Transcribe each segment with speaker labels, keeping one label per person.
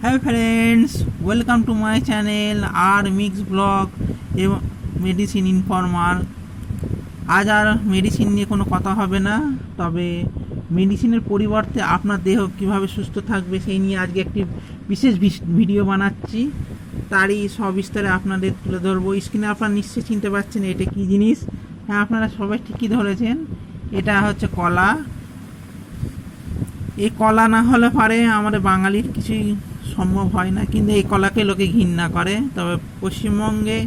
Speaker 1: Hello friends, welcome to my channel আর mix blog এবং medicine informer. আজ আর মেডিসিন নিয়ে কোনো কথা হবে না, তবে মেডিসিনের পরিবর্তে আপনার দেহ কিভাবে সুস্থ থাকবে সেই নিয়ে আজকে একটি বিশেষ ভিডিও বানাচ্ছি। তারই সবিস্তারে আপনাদের তুলে ধরবো। স্ক্রিনে আপনারা নিশ্চয়ই চিনতে পারছেন এটা কী জিনিস। হ্যাঁ, আপনারা সবাই ঠিকই ধরেছেন, এটা হচ্ছে কলা। এই কলা না হলে পারে আমাদের বাঙালির কিছুই সম্ভব হয় না, কিন্তু এই কলাকে লোকে ঘৃণা করে। তবে পশ্চিমবঙ্গে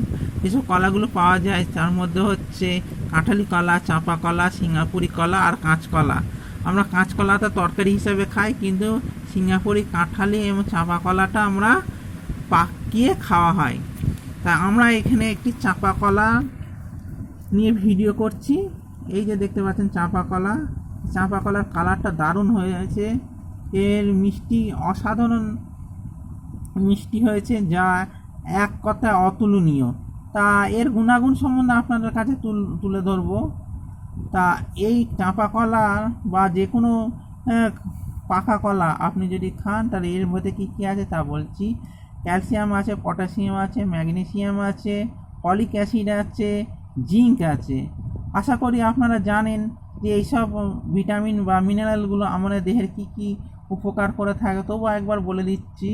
Speaker 1: যেসব কলাগুলো পাওয়া যায় তার মধ্যে হচ্ছে কাঁঠালি কলা, চাঁপা কলা, সিঙ্গাপুরি কলা আর কাঁচকলা। আমরা কাঁচকলাটা তরকারি হিসাবে খাই, কিন্তু সিঙ্গাপুরি, কাঁঠালি এবং চাঁপা কলাটা আমরা পাকিয়ে খাওয়া হয়। তা আমরা এখানে একটি চাঁপা কলা নিয়ে ভিডিও করছি। এই যে দেখতে পাচ্ছেন চাঁপা কলা, চাঁপা কলার কালারটা দারুণ হয়েছে। এর মিষ্টি অসাধারণ মিষ্টি হয়েছে, যা এক কথায় অতুলনীয়। তা এর গুণাগুণ সম্বন্ধে আপনাদের কাছে তুলে ধরবো। তা এই চাঁপা কলা বা যে কোনো পাকা কলা আপনি যদি খান, তাহলে এর মধ্যে কী কী আছে তা বলছি। ক্যালসিয়াম আছে, পটাশিয়াম আছে, ম্যাগনেসিয়াম আছে, ফলিক অ্যাসিড আছে, জিঙ্ক আছে। আশা করি আপনারা জানেন যে এইসব ভিটামিন বা মিনারেলগুলো আমাদের দেহের কী কী উপকার করে থাকে, তবু একবার বলে দিচ্ছি।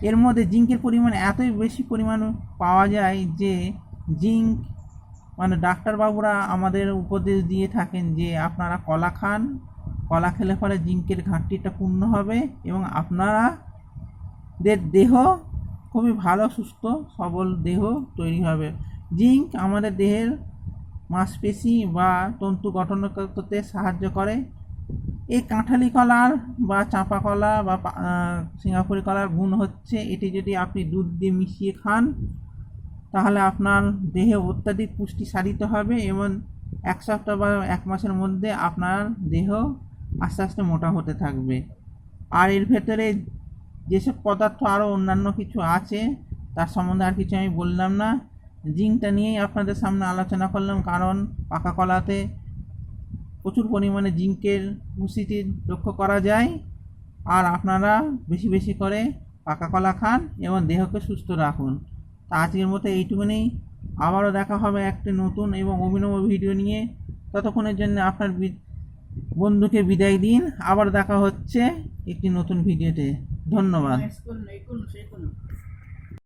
Speaker 1: এর মধ্যে জিঙ্কের পরিমাণ এতই বেশি পরিমাণ পাওয়া যায় যে জিঙ্ক মানে ডাক্তারবাবুরা আমাদের উপদেশ দিয়ে থাকেন যে আপনারা কলা খান, কলা খেলে পরে জিঙ্কের ঘাটতিটা পূর্ণ হবে এবং আপনাদের দেহ খুবই ভালো, সুস্থ, সবল দেহ তৈরি হবে। জিঙ্ক আমাদের দেহের মাংসপেশি বা তন্তু গঠন করতে সাহায্য করে। এই কাঁঠালি কলার বা চাঁপা কলা বা সিঙ্গাপুরি কলার গুণ হচ্ছে, এটি যদি আপনি দুধ দিয়ে মিশিয়ে খান তাহলে আপনার দেহে অত্যাধিক পুষ্টি সাধিত হবে এবং এক সপ্তাহ বা এক মাসের মধ্যে আপনার দেহ আস্তে আস্তে মোটা হতে থাকবে। আর এর ভেতরে যেসব পদার্থ আরও অন্যান্য কিছু আছে তার সম্বন্ধে আর কিছু আমি বললাম না। জিঙ্কটা নিয়েই আপনাদের সামনে আলোচনা করলাম, কারণ পাকা কলাতে প্রচুর পরিমাণে জিঙ্কের উপস্থিতি লক্ষ্য করা যায়। আর আপনারা বেশি বেশি করে পাকা কলা খান এবং দেহকে সুস্থ রাখুন। তা আজকের মতো এইটুকুনি। আবারও দেখা হবে একটি নতুন এবং অভিনব ভিডিও নিয়ে। ততক্ষণের জন্য আপনার বন্ধুকে বিদায় দিন। আবার দেখা হচ্ছে একটি নতুন ভিডিওতে। ধন্যবাদ।